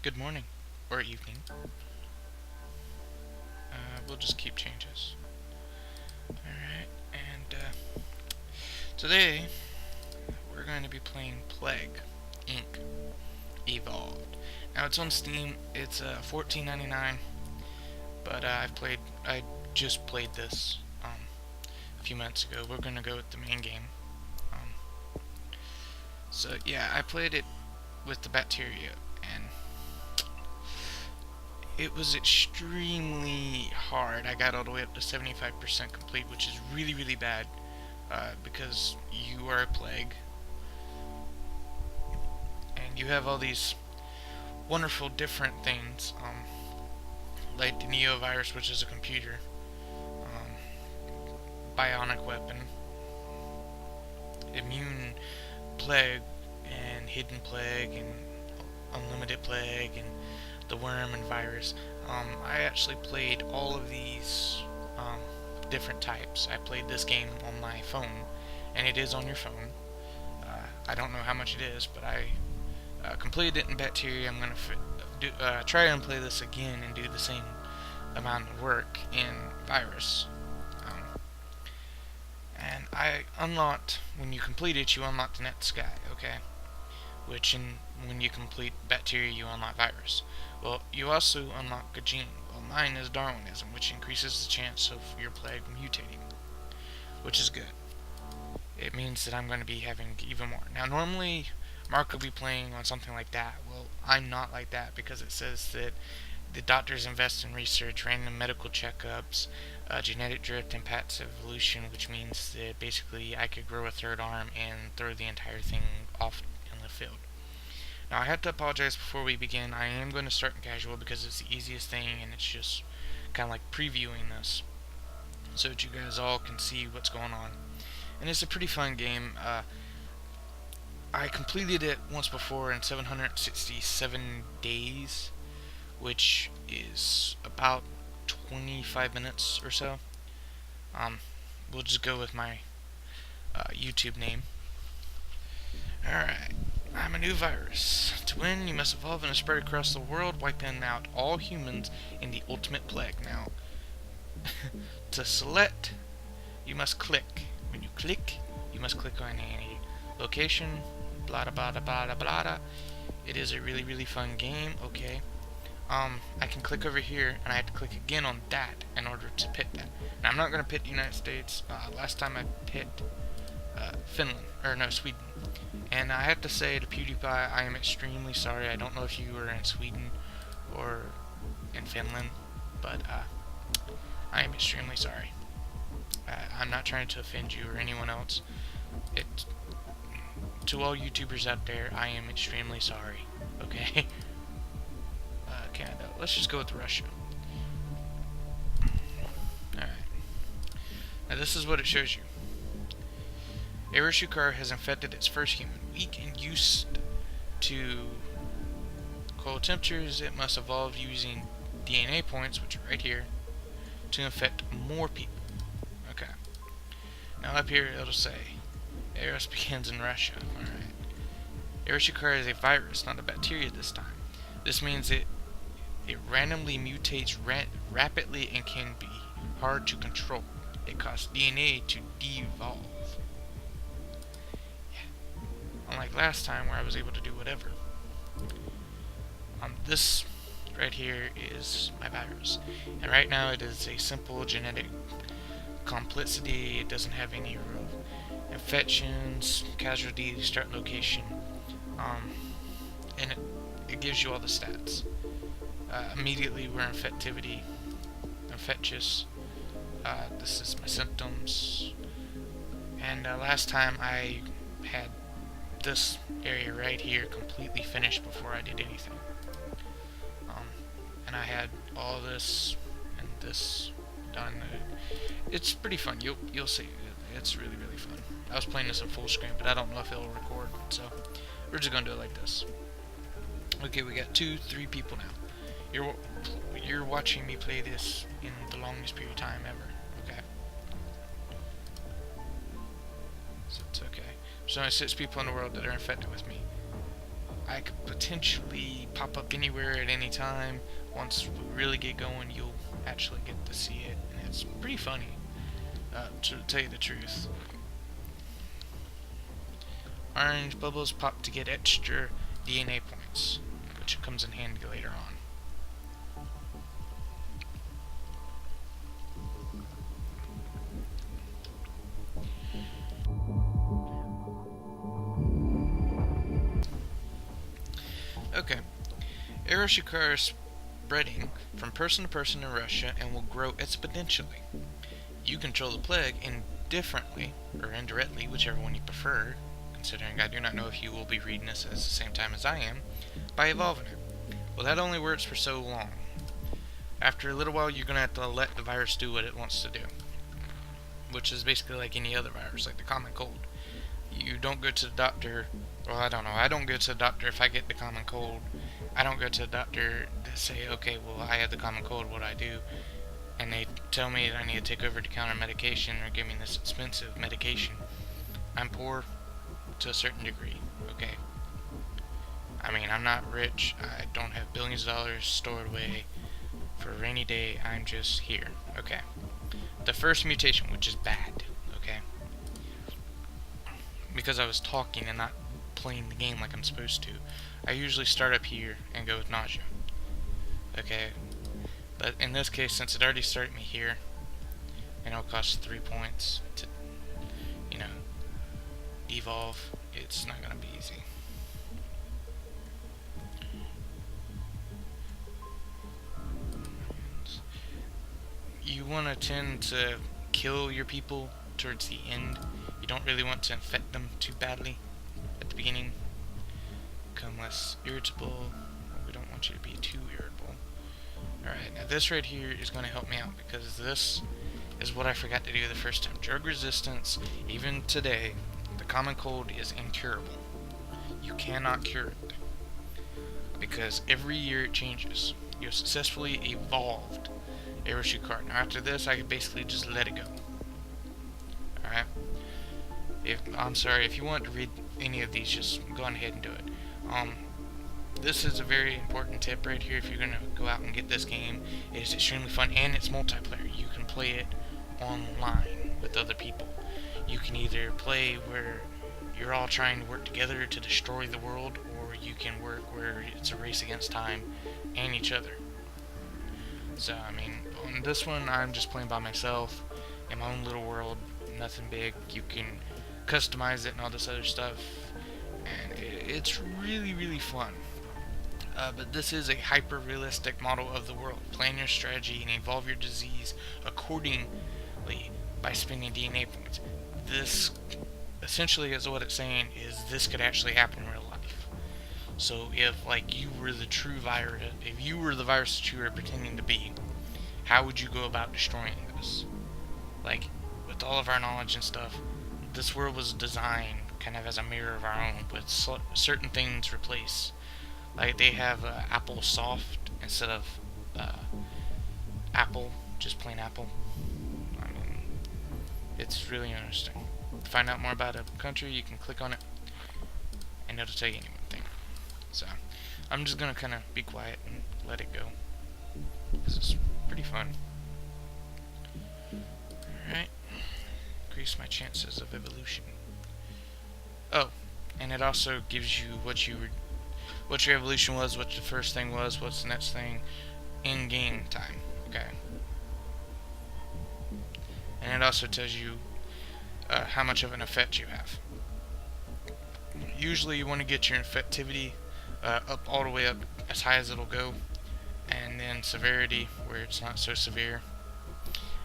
good morning or evening. We'll just keep changes. Alright, and today we're going to be playing Plague Inc. Evolved. Now it's on Steam. It's $14.99, but I just played this a few minutes ago. We're gonna go with the main game. So yeah, I played it with the bacteria, and it was extremely hard. I got all the way up to 75% complete, which is really, really bad because you are a plague and you have all these wonderful different things, like the Neovirus, which is a computer, bionic weapon, immune plague, and hidden plague, and unlimited plague, and the worm and virus. I actually played all of these different types. I played this game on my phone, and it is on your phone. I don't know how much it is, but I completed it in bacteria. I'm gonna try and play this again and do the same amount of work in virus. And I unlocked, when you complete it, you unlock the net sky, okay? When you complete bacteria, you unlock virus. Well, you also unlock a gene. Well, mine is Darwinism, which increases the chance of your plague mutating, which is good. It means that I'm going to be having even more. Now, normally, Mark will be playing on something like that. Well, I'm not like that because it says that the doctors invest in research, random medical checkups, genetic drift impacts evolution, which means that basically I could grow a third arm and throw the entire thing off in the field. Now I have to apologize before we begin. I am going to start in casual because it's the easiest thing, and it's just kind of like previewing this so that you guys all can see what's going on. And it's a pretty fun game. I completed it once before in 767 days, which is about 25 minutes or so. We'll just go with my YouTube name. Alright, I'm a new virus. To win, you must evolve and spread across the world, wiping out all humans in the ultimate plague. Now, to select, you must click. When you click, you must click on any location, blah blah blah blah blah blah. It is a really, really fun game, okay? I can click over here, and I have to click again on that in order to pit that. Now, I'm not going to pit the United States. Last time I pit Finland, or no, Sweden. And I have to say to PewDiePie, I am extremely sorry. I don't know if you were in Sweden or in Finland, but I am extremely sorry. I'm not trying to offend you or anyone else. To all YouTubers out there, I am extremely sorry, okay? Canada. Let's just go with Russia. Alright. Now this is what it shows you. Arashukar has infected its first human. Weak and used to cold temperatures, it must evolve using DNA points, which are right here, to infect more people. Okay. Now up here it'll say, Eros begins in Russia. Alright. Arashukar is a virus, not a bacteria this time. This means it randomly mutates rapidly and can be hard to control. It costs DNA to devolve. Yeah. Unlike last time where I was able to do whatever. This right here is my virus. And right now it is a simple genetic complexity. It doesn't have any real infections, casualties, start location. And it gives you all the stats. Immediately we're infectivity, infectious. This is my symptoms. And last time I had this area right here completely finished before I did anything. And I had all this and this done. It's pretty fun. You'll see. It's really, really fun. I was playing this in full screen, but I don't know if it'll record. So we're just gonna do it like this. Okay, we got 3 people now. You're watching me play this in the longest period of time ever. Okay. So it's okay. There's only 6 people in the world that are infected with me. I could potentially pop up anywhere at any time. Once we really get going, you'll actually get to see it, and it's pretty funny, to tell you the truth. Orange bubbles pop to get extra DNA points, which comes in handy later on. Okay, Eroshikar is spreading from person to person in Russia and will grow exponentially. You control the plague indifferently, or indirectly, whichever one you prefer, considering I do not know if you will be reading this at the same time as I am, by evolving it. Well, that only works for so long. After a little while, you're going to have to let the virus do what it wants to do, which is basically like any other virus, like the common cold. You don't go to the doctor, well, I don't know, I don't go to the doctor if I get the common cold. I don't go to the doctor to say, okay, well, I have the common cold, what do I do? And they tell me that I need to take over-the-counter medication or give me this expensive medication. I'm poor to a certain degree, okay? I mean, I'm not rich, I don't have billions of dollars stored away for a rainy day, I'm just here, okay? The first mutation, which is bad, okay? Because I was talking and not playing the game like I'm supposed to, I usually start up here and go with nausea, okay? But in this case, since it already started me here, and it'll cost 3 points to, you know, evolve, it's not gonna be easy. You want to tend to kill your people towards the end. You don't really want to infect them too badly at the beginning. Become less irritable. We don't want you to be too irritable. Alright, now this right here is going to help me out because this is what I forgot to do the first time. Drug resistance, even today, the common cold is incurable. You cannot cure it because every year it changes. You have successfully evolved Eroshikar. Now after this, I could basically just let it go. Alright? I'm sorry, if you want to read any of these, just go on ahead and do it. This is a very important tip right here if you're going to go out and get this game. It is extremely fun, and it's multiplayer. You can play it online with other people. You can either play where you're all trying to work together to destroy the world, or you can work where it's a race against time and each other. So, I mean, on this one, I'm just playing by myself in my own little world, nothing big. You can customize it and all this other stuff, and it's really, really fun. But this is a hyper-realistic model of the world. Plan your strategy and evolve your disease accordingly by spending DNA points. This, essentially, is what it's saying, is this could actually happen in real life. So if, like, you were the true virus, if you were the virus that you were pretending to be, how would you go about destroying this? Like, with all of our knowledge and stuff, this world was designed kind of as a mirror of our own, with certain things replaced. Like, they have Apple Soft instead of Apple, just plain Apple. I mean, it's really interesting. To find out more about a country, you can click on it, and it'll tell you anything. So, I'm just gonna kind of be quiet and let it go, because it's pretty fun. Alright, increase my chances of evolution. Oh, and it also gives you what your evolution was, what the first thing was, what's the next thing, in game time, okay? And it also tells you how much of an effect you have. Usually you want to get your infectivity up all the way up as high as it'll go, and then severity where it's not so severe.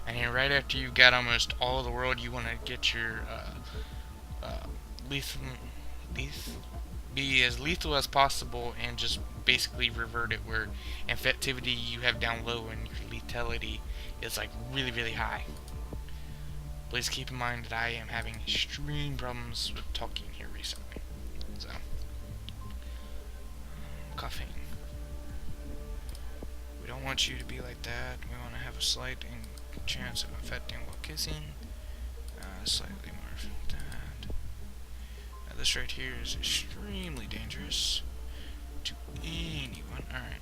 And then right after you've got almost all of the world, you want to get your be as lethal as possible and just basically revert it, where infectivity you have down low and your lethality is like really, really high. Please keep in mind that I am having extreme problems with talking here recently. So, coughing. We don't want you to be like that. We want to have a slight chance of infecting while kissing. Slightly more of that. Now this right here is extremely dangerous. Alright.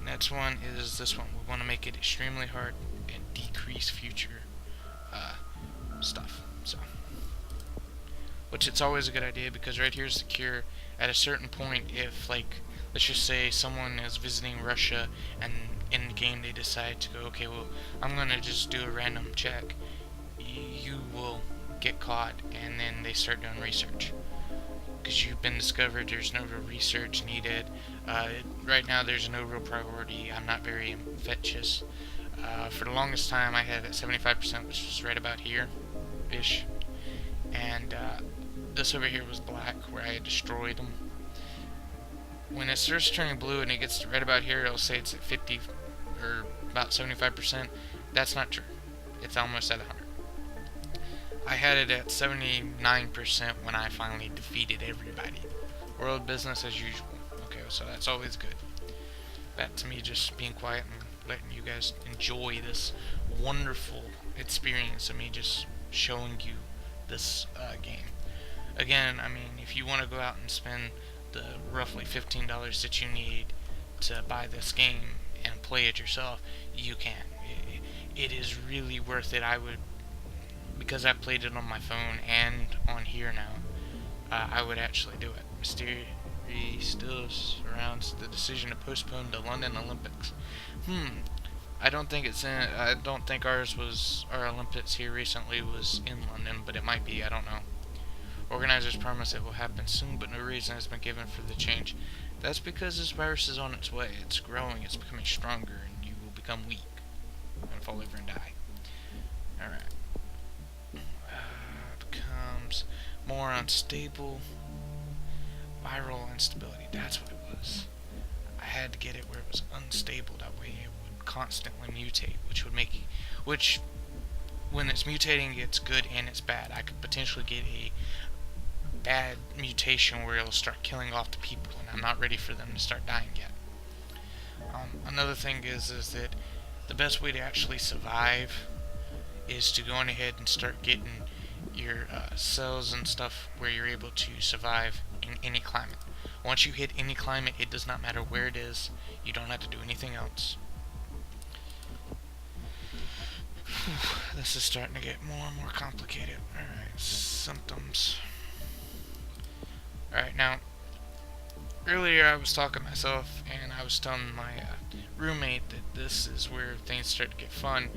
Next one is this one. We want to make it extremely hard and decrease future stuff. So, which it's always a good idea, because right here's the cure. At a certain point, if, like, let's just say someone is visiting Russia and in the game they decide to go, okay, well, I'm gonna just do a random check, you will get caught, and then they start doing research. Because you've been discovered, there's no real research needed. Right now, there's no real priority. I'm not very infectious. For the longest time, I had it at 75%, which was right about here-ish. And this over here was black, where I had destroyed them. When it starts turning blue and it gets to right about here, it'll say it's at 50 or about 75%. That's not true. It's almost at 100. I had it at 79% when I finally defeated everybody. World business as usual. Okay, so that's always good. Back to me just being quiet and letting you guys enjoy this wonderful experience of me just showing you this game. Again, I mean, if you want to go out and spend the roughly $15 that you need to buy this game and play it yourself, you can. It is really worth it. I would, because I played it on my phone and on here now, I would actually do it. Mystery still surrounds the decision to postpone the London Olympics. I don't think it's in. I don't think our Olympics here recently was in London, but it might be. I don't know. Organizers promise it will happen soon, but no reason has been given for the change. That's because this virus is on its way. It's growing. It's becoming stronger, and you will become weak and fall over and die. All right. Becomes more unstable. Viral instability. That's what it was. I had to get it where it was unstable. That way it would constantly mutate, which when it's mutating, it's good and it's bad. I could potentially get a bad mutation where it'll start killing off the people, and I'm not ready for them to start dying yet. Another thing is that the best way to actually survive is to go on ahead and start getting your cells and stuff where you're able to survive in any climate. Once you hit any climate, it does not matter where it is. You don't have to do anything else. This is starting to get more and more complicated. Alright, symptoms. Alright, now, earlier I was talking to myself, and I was telling my roommate that this is where things start to get fun,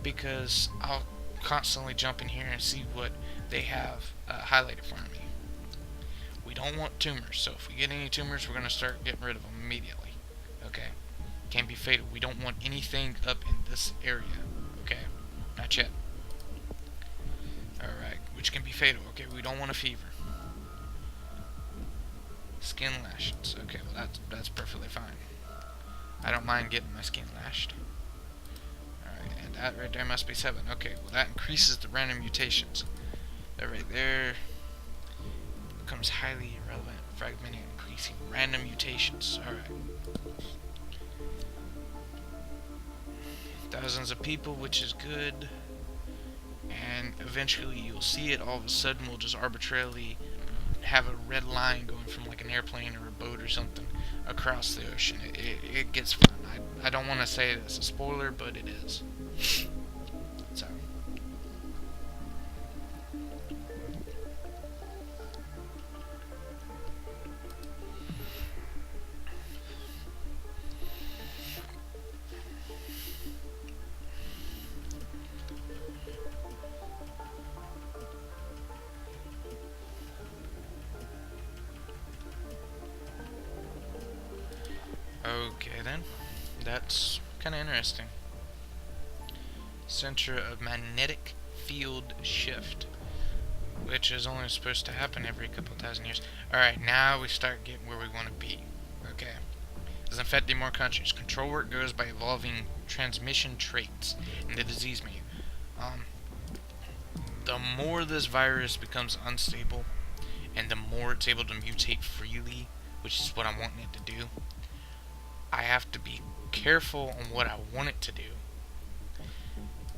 because I'll constantly jump in here and see what they have highlighted for me. We don't want tumors, so if we get any tumors, we're going to start getting rid of them immediately. Okay? Can't be fatal. We don't want anything up in this area. Okay? Not yet. Alright, which can be fatal. Okay, we don't want a fever. Skin lashes. Okay, well that's perfectly fine. I don't mind getting my skin lashed. Alright, and that right there must be 7. Okay, well that increases the random mutations. That right there becomes highly irrelevant, fragmenting, increasing random mutations. Alright. Thousands of people, which is good. And eventually you'll see it, all of a sudden we'll just arbitrarily have a red line going from like an airplane or a boat or something across the ocean. It gets fun. I don't want to say it's a spoiler, but it is. So. Okay then, that's kind of interesting. Center of magnetic field shift, which is only supposed to happen every couple thousand years. Alright, now we start getting where we want to be. Okay. Is infecting more countries. Control work goes by evolving transmission traits in the disease menu. The more this virus becomes unstable, and the more it's able to mutate freely, which is what I'm wanting it to do, I have to be careful on what I want it to do,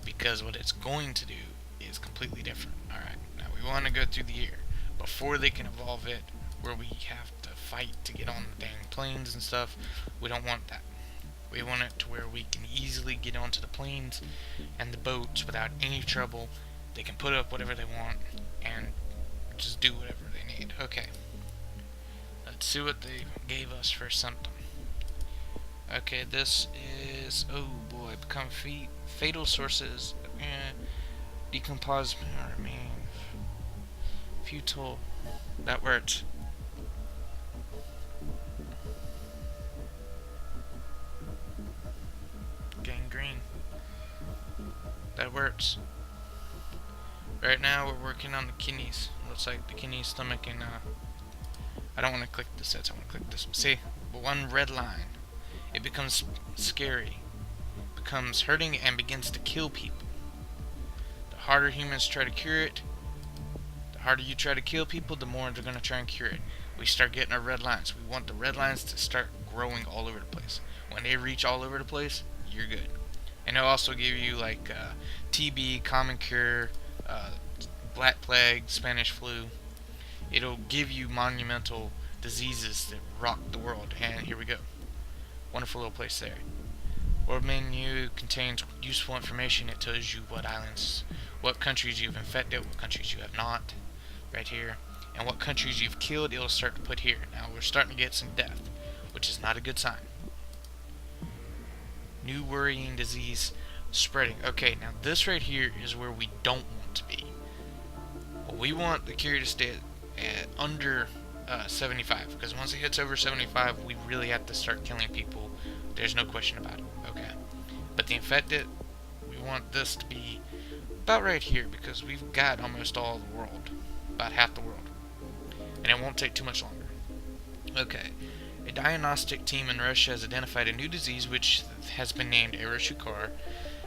because what it's going to do is completely different. Alright, now we want to go through the year. Before they can evolve it, where we have to fight to get on the dang planes and stuff. We don't want that. We want it to where we can easily get onto the planes and the boats without any trouble. They can put up whatever they want and just do whatever they need. Okay. Let's see what they gave us for symptom. Okay, this is, oh boy, become fatal sources. Decompose, I mean, futile. That worked. Gangrene. That works. Right now we're working on the kidneys. Looks like the kidney, stomach, and I don't want to click this. I want to click this. See, one red line. It becomes scary, becomes hurting, and begins to kill people. The harder humans try to cure it, the harder you try to kill people, the more they're going to try and cure it. We start getting our red lines. We want the red lines to start growing all over the place. When they reach all over the place, you're good. And it'll also give you like TB, common cure, black plague, Spanish flu. It'll give you monumental diseases that rock the world. And here we go. Wonderful little place there. World menu contains useful information. It tells you what islands, what countries you've infected, what countries you have not, right here, and what countries you've killed. It'll start to put here. Now we're starting to get some death, which is not a good sign. New worrying disease spreading. Okay, now this right here is where we don't want to be. Well, we want the cure to stay at under 75, because once it hits over 75, we really have to start killing people. There's no question about it. Okay, but the infected, we want this to be about right here, because we've got almost all the world, about half the world, and it won't take too much longer. Okay, a diagnostic team in Russia has identified a new disease which has been named Eroshukar.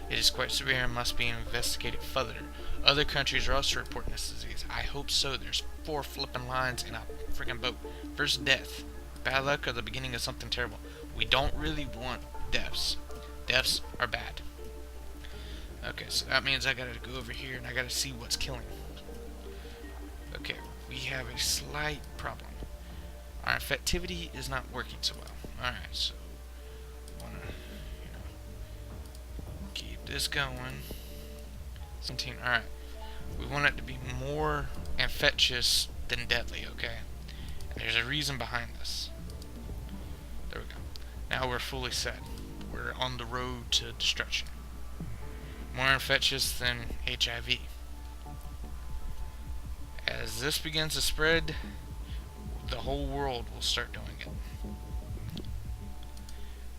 It is quite severe and must be investigated further. Other countries are also reporting this disease. I hope so. There's 4 flipping lines in a freaking boat. First, death. Bad luck or the beginning of something terrible. We don't really want deaths. Deaths are bad. Okay, so that means I gotta go over here and I gotta see what's killing. Okay, we have a slight problem. Our infectivity is not working so well. Alright, so wanna, keep this going. 17, alright. We want it to be more infectious than deadly, okay? And there's a reason behind this. There we go. Now we're fully set. We're on the road to destruction. More infectious than HIV. As this begins to spread, the whole world will start doing it.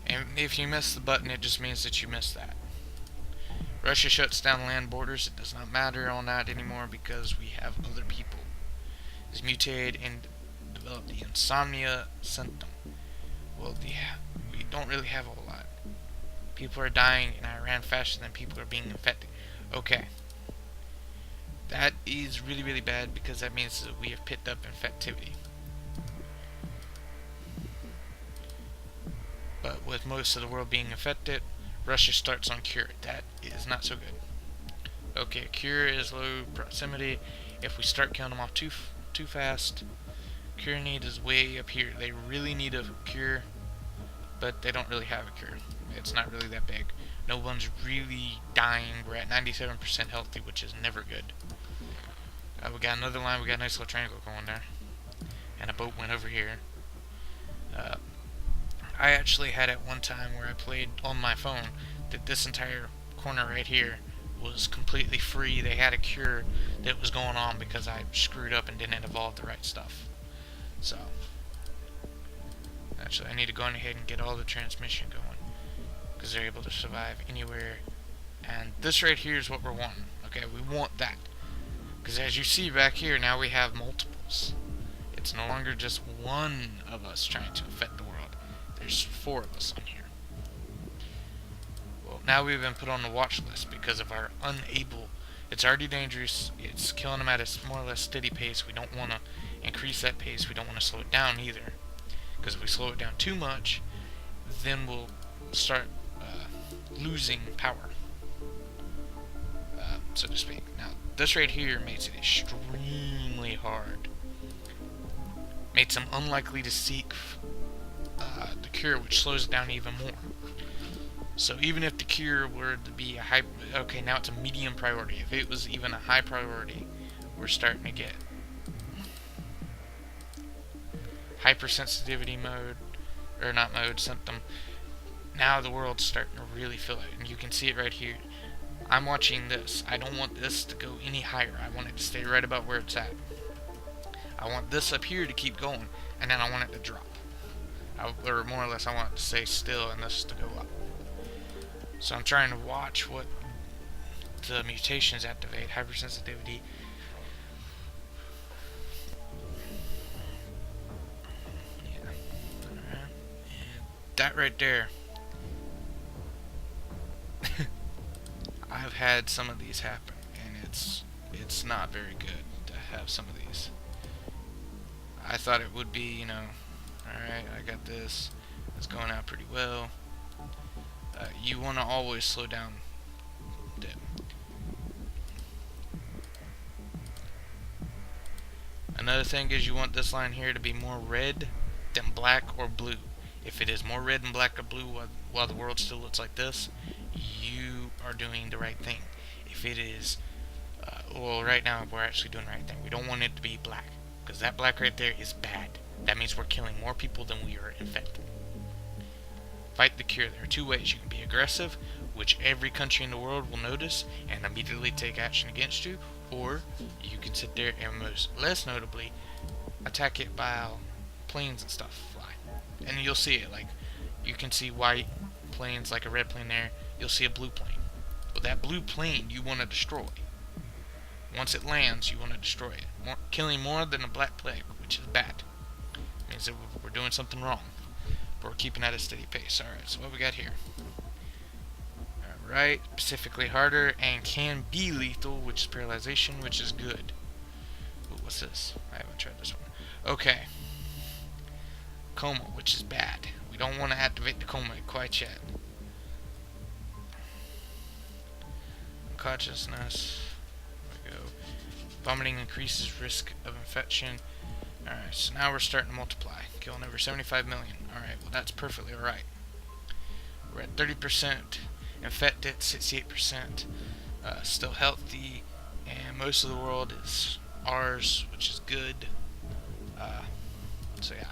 And if you miss the button, it just means that you missed that. Russia shuts down land borders. It does not matter on that anymore because we have other people. Is mutated and developed the insomnia symptom. Well, we don't really have a whole lot. People are dying in Iran faster than people are being infected. Okay. That is really, really bad because that means that we have picked up infectivity. But with most of the world being infected, Russia starts on cure. That is not so good. Okay, cure is low proximity. If we start killing them off too fast, cure need is way up here. They really need a cure, but they don't really have a cure. It's not really that big. No one's really dying. We're at 97% healthy, which is never good. We got another line. We got a nice little triangle going there, and a boat went over here. I actually had it one time where I played on my phone that this entire corner right here was completely free. They had a cure that was going on because I screwed up and didn't evolve the right stuff. So, actually I need to go on ahead and get all the transmission going because they're able to survive anywhere. And this right here is what we're wanting. Okay, we want that. Because as you see back here, now we have multiples. It's no longer just one of us trying to infect the world. There's 4 of us on here. Well, now we've been put on the watch list because of our unable. It's already dangerous. It's killing them at a more or less steady pace. We don't want to increase that pace. We don't want to slow it down either. Because if we slow it down too much, then we'll start losing power, so to speak. Now, this right here makes it extremely hard makes them unlikely to seek the cure, which slows it down even more. So even if the cure were to be a high, okay, now it's a medium priority. If it was even a high priority, we're starting to get hypersensitivity mode, or not mode, symptom. Now the world's starting to really feel it, and you can see it right here. I'm watching this. I don't want this to go any higher. I want it to stay right about where it's at. I want this up here to keep going, and then I want it to drop. Or more or less, I want it to stay still and this to go up. So I'm trying to watch what the mutations activate. Hypersensitivity. Yeah. Alright. And that right there. I've had some of these happen, and it's not very good to have some of these. I thought it would be, you know, alright, I got this. It's going out pretty well. You want to always slow down a bit. Another thing is you want this line here to be more red than black or blue. If it is more red than black or blue while the world still looks like this, you are doing the right thing. If it is, well, right now we're actually doing the right thing. We don't want it to be black, because that black right there is bad. That means we're killing more people than we are infecting. Fight the cure. There are two ways. You can be aggressive, which every country in the world will notice and immediately take action against you, or you can sit there and, most less notably, attack it while planes and stuff fly. And you'll see it, like, you can see white planes, like a red plane there. You'll see a blue plane. But that blue plane you want to destroy. Once it lands, you want to destroy it. Killing more than a black plague, which is bad. It means that we're doing something wrong. But we're keeping at a steady pace. Alright, so what we got here? Alright, specifically harder and can be lethal, which is paralyzation, which is good. Ooh, what's this? I haven't tried this one. Okay. Coma, which is bad. We don't want to activate the coma quite yet. Unconsciousness. There we go. Vomiting increases risk of infection. Alright, so now we're starting to multiply. Killing over 75 million. Alright, well that's perfectly alright. We're at 30%. Infected, 68%. Still healthy. And most of the world is ours, which is good. So yeah.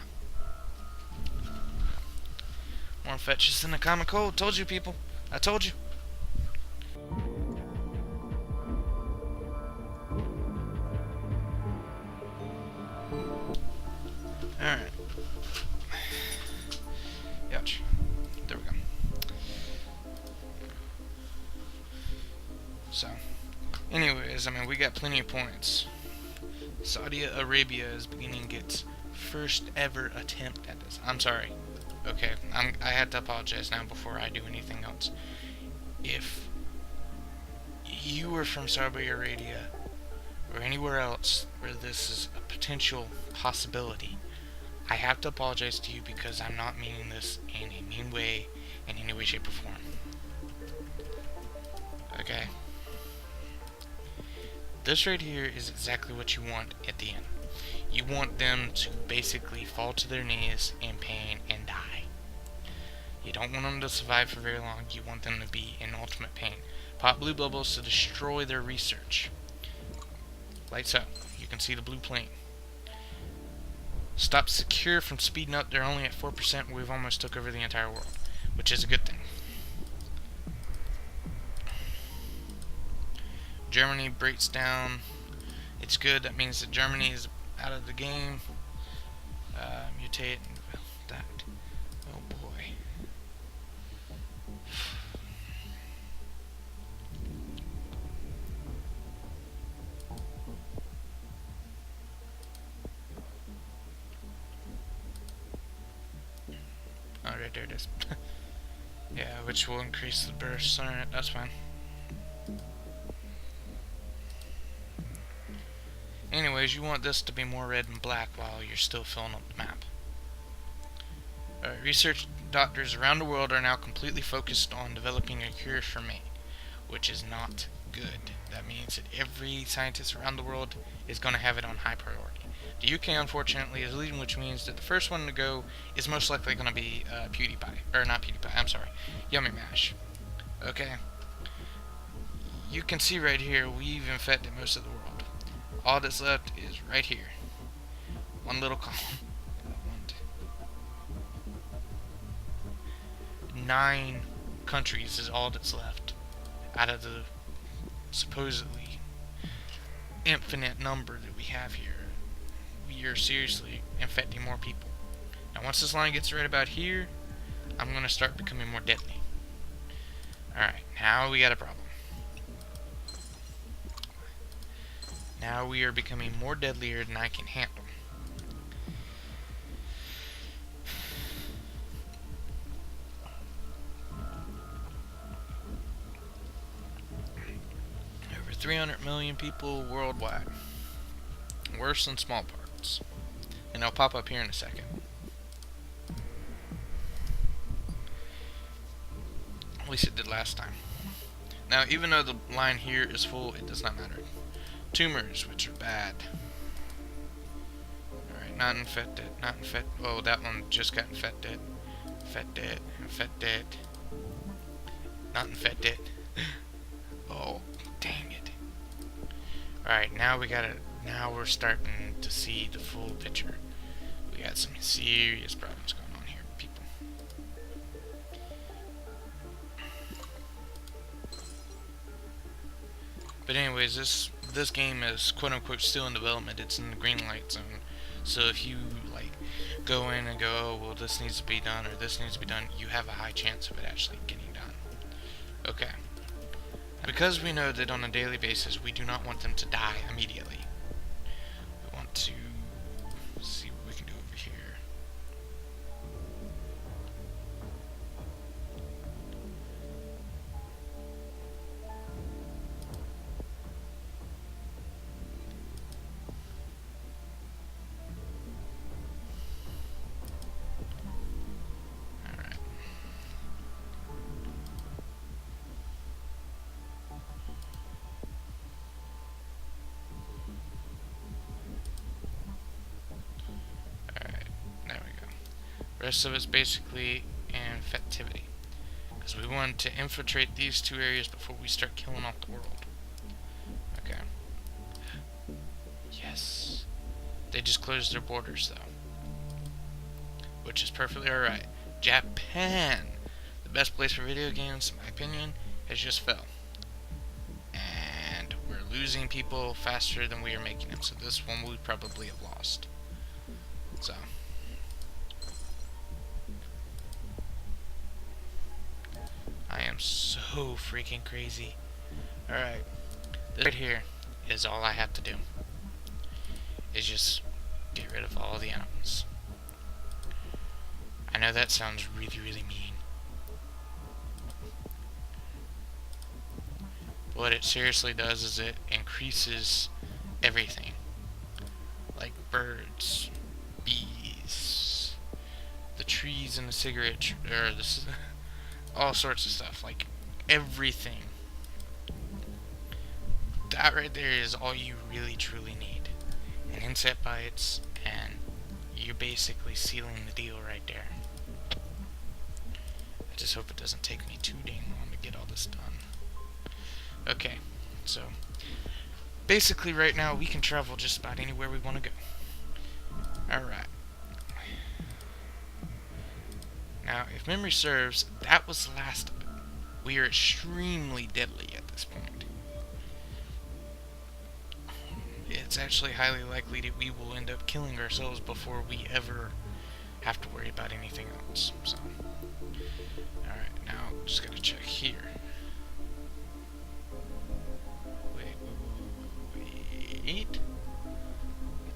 More infectious than the common cold. Told you, people. I told you. Alright. Ouch. There we go. So, anyways, I mean, we got plenty of points. Saudi Arabia is beginning its first ever attempt at this. I'm sorry. Okay, I had to apologize now before I do anything else. If you were from Saudi Arabia or anywhere else where this is a potential possibility, I have to apologize to you because I'm not meaning this in a mean way, in any way, shape, or form. Okay? This right here is exactly what you want at the end. You want them to basically fall to their knees in pain and die. You don't want them to survive for very long. You want them to be in ultimate pain. Pop blue bubbles to destroy their research. Lights up. You can see the blue plane. Stop secure from speeding up. They're only at 4%. We've almost took over the entire world, which is a good thing. Germany breaks down. It's good. That means that Germany is out of the game. Mutate that. Oh boy. Alright, there it is. Yeah, which will increase the burst. Alright, that's fine. Anyways, you want this to be more red and black while you're still filling up the map. Research doctors around the world are now completely focused on developing a cure for me, which is not good. That means that every scientist around the world is going to have it on high priority. The UK, unfortunately, is leading, which means that the first one to go is most likely going to be PewDiePie. Or not PewDiePie, I'm sorry. Yummy Mash. Okay. You can see right here, we've infected most of the world. All that's left is right here. One little column. 9 countries is all that's left out of the supposedly infinite number that we have here. We are seriously infecting more people. Now once this line gets right about here, I'm going to start becoming more deadly. Alright, now we got a problem. Now we are becoming more deadlier than I can handle. Over 300 million people worldwide. Worse than smallpox. And it'll pop up here in a second. At least it did last time. Now, even though the line here is full, it does not matter. Tumors, which are bad. Alright, not infected, not infected. Oh, that one just got infected. Infected, infected. Not infected. Oh, dang it. Alright, now we gotta, now we're starting to see the full picture. We got some serious problems going on here, people. But anyways, this game is quote unquote still in development. It's in the green light zone. So if you like go in and go, oh, well, this needs to be done or this needs to be done, you have a high chance of it actually getting done. Okay. Because we know that on a daily basis we do not want them to die immediately. We want to see what we can do over here. Rest of it's basically infectivity. Because we want to infiltrate these 2 areas before we start killing off the world. Okay. Yes. They just closed their borders though. Which is perfectly alright. Japan! The best place for video games, in my opinion, has just fell. And we're losing people faster than we are making them. So this one we probably have lost. So. I am so freaking crazy. Alright. This right here is all I have to do. Is just get rid of all the animals. I know that sounds really, really mean. But what it seriously does is it increases everything. Like birds, bees, the trees in the cigarette, or the all sorts of stuff, like everything. That right there is all you really truly need. And insect bites, and you're basically sealing the deal right there. I just hope it doesn't take me too dang long to get all this done. Okay, so basically right now we can travel just about anywhere we want to go. Alright. Now, if memory serves, that was the last of it. We are extremely deadly at this point. It's actually highly likely that we will end up killing ourselves before we ever have to worry about anything else. So, alright, now just gotta check here. Wait.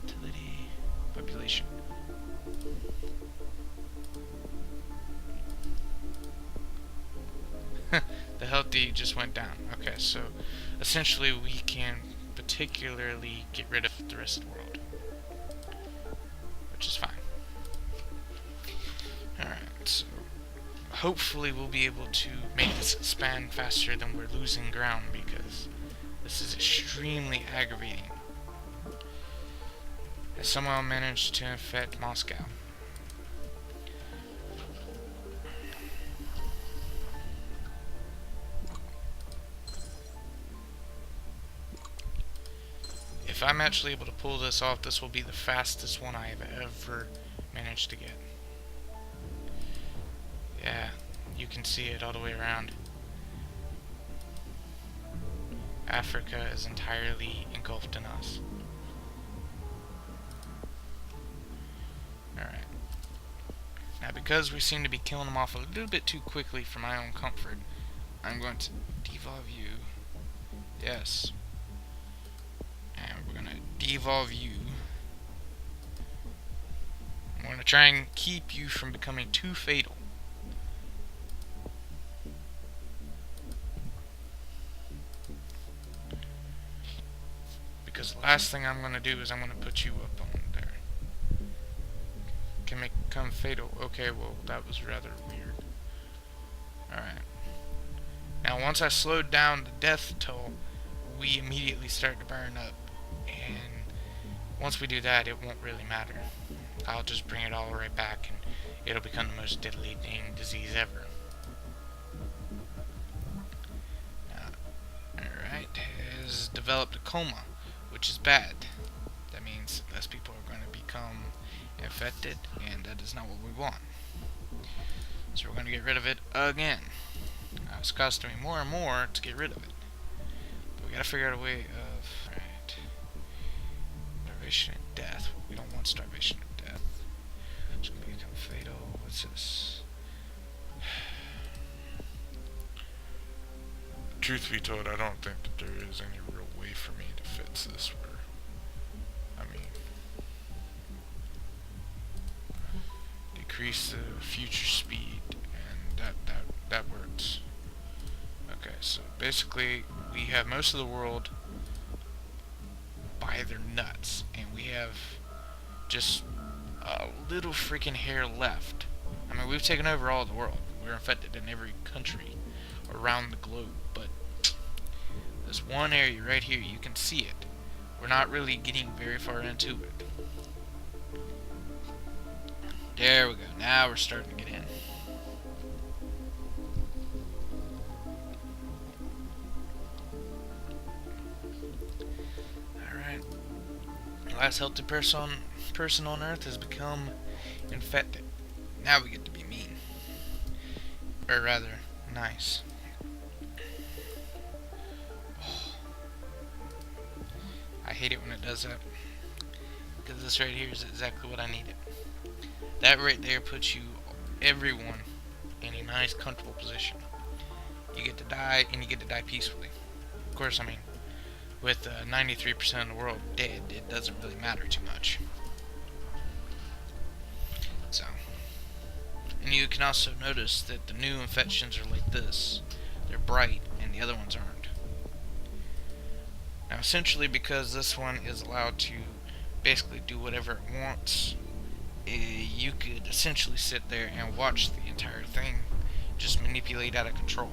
Utility, population. The healthy just went down. Okay, so essentially we can particularly get rid of the rest of the world, which is fine. Alright, so hopefully we'll be able to make this expand faster than we're losing ground, because this is extremely aggravating. has somehow managed to infect Moscow. If I'm actually able to pull this off, this will be the fastest one I have ever managed to get. Yeah, you can see it all the way around. Africa is entirely engulfed in us. Alright. Now, because we seem to be killing them off a little bit too quickly for my own comfort, I'm going to devolve you. Yes. And we're going to devolve you. I'm going to try and keep you from becoming too fatal. Because the last thing I'm going to do is I'm going to put you up on there. Can become fatal. Okay, well, that was rather weird. Alright. Now, once I slowed down the death toll, we immediately start to burn up. And once we do that, it won't really matter. I'll just bring it all right back, and it'll become the most deadly disease ever. Alright, has developed a coma, which is bad. That means less people are going to become infected, and that is not what we want. So we're going to get rid of it again. Now, it's costing me more and more to get rid of it. But we got to figure out a way of... Alright. Starvation and death. Well, we don't want starvation and death. It's going to become fatal. What's this? Truth be told, I don't think that there is any real way for me to fix this where, I mean, decrease the future speed, and that works. Okay, so basically we have most of the world by their nuts, and we have just a little freaking hair left. I mean, we've taken over all the world. We're infected in every country around the globe, but this one area right here, you can see it. We're not really getting very far into it. There we go. Now we're starting to get in. Alright. The last healthy person on Earth has become infected. Now we get to be mean. Or rather, nice. I hate it when it does that. Because this right here is exactly what I needed. That right there puts you, everyone, in a nice, comfortable position. You get to die, and you get to die peacefully. Of course, I mean, with 93% of the world dead, it doesn't really matter too much. So, and you can also notice that the new infections are like this. They're bright, and the other ones aren't. Now, essentially, because this one is allowed to basically do whatever it wants, you could essentially sit there and watch the entire thing just manipulate out of control.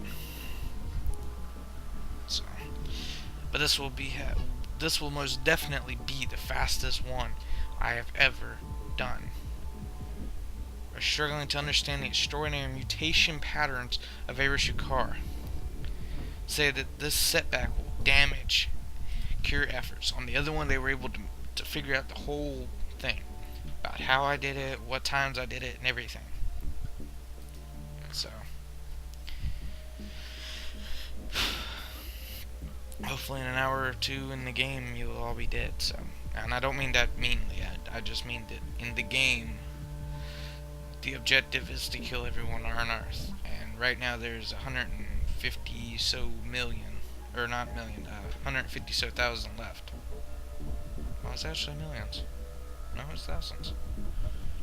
So, but this will most definitely be the fastest one I have ever done. We're struggling to understand the extraordinary mutation patterns of Arashikar. Say that this setback will damage cure efforts. On the other one, they were able to figure out the whole thing about how I did it, what times I did it, and everything. So, hopefully in an hour or two in the game, you'll all be dead. So, and I don't mean that meanly. I just mean that in the game, the objective is to kill everyone on Earth. And right now, there's 150 so million. Or not million, 150 so thousand left. Well, it's actually millions. No, it's thousands.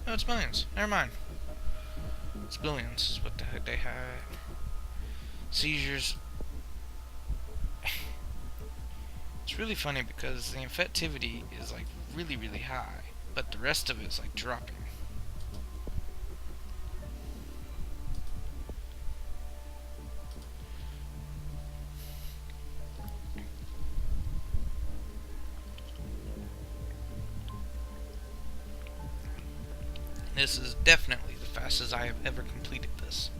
No, it's millions. Never mind. It's billions is what the heck they had. Seizures. It's really funny because the infectivity is like really, really high, but the rest of it is like dropping. This is definitely the fastest I have ever completed this.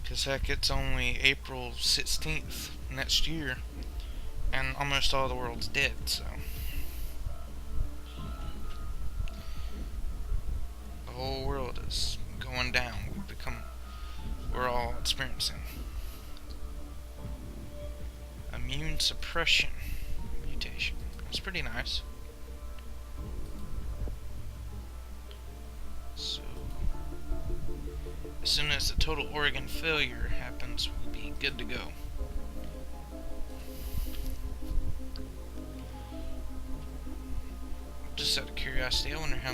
Because heck, it's only April 16th next year, and almost all the world's dead, so. The whole world is going down. We're all experiencing immune suppression mutation. It's pretty nice. So, as soon as the total organ failure happens, we'll be good to go. Just out of curiosity, I wonder how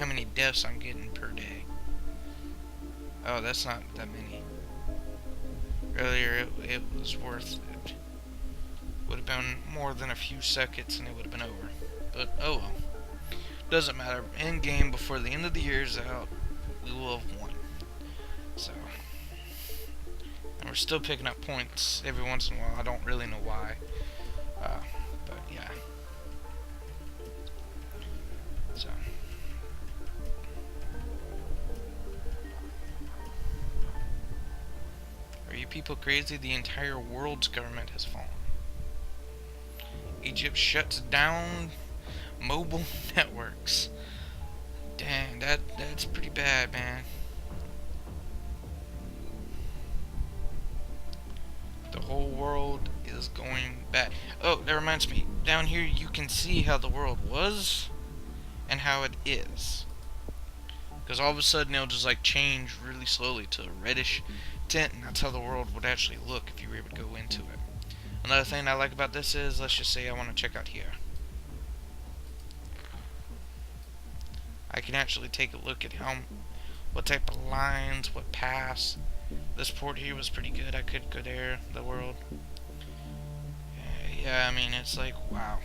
many deaths I'm getting per day. Oh, that's not that many. Earlier, it was worth it. Would have been more than a few seconds and it would have been over. But, oh well. Doesn't matter. In game, before the end of the year is out, we will have won. So. And we're still picking up points every once in a while. I don't really know why. But, yeah. So. Are you people crazy? The entire world's government has fallen. Egypt shuts down mobile networks. Dang, that's pretty bad, man. The whole world is going bad. Oh, that reminds me. Down here you can see how the world was and how it is. Because all of a sudden it'll just like change really slowly to a reddish tint, and that's how the world would actually look if you were able to go into it. Another thing I like about this is, let's just say I want to check out here. I can actually take a look at what type of lines, what paths. This port here was pretty good. I could go there, the world. Yeah, I mean, it's like, wow.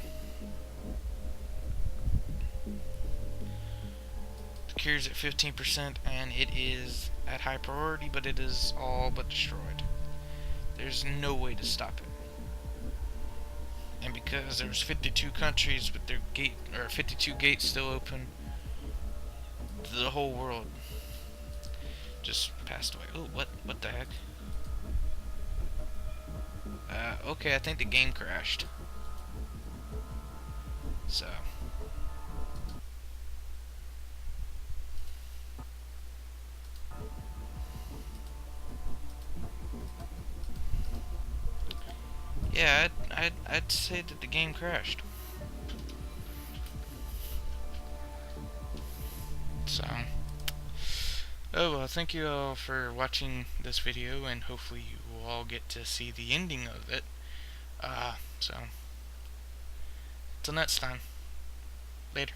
The cure's at 15%, and it is at high priority, but it is all but destroyed. There's no way to stop it. And because there's 52 countries with their 52 gates still open, the whole world just passed away. Oh, what the heck? Okay, I think the game crashed. So. Yeah, I'd say that the game crashed. So, oh well, thank you all for watching this video, and hopefully you will all get to see the ending of it. So, till next time, later.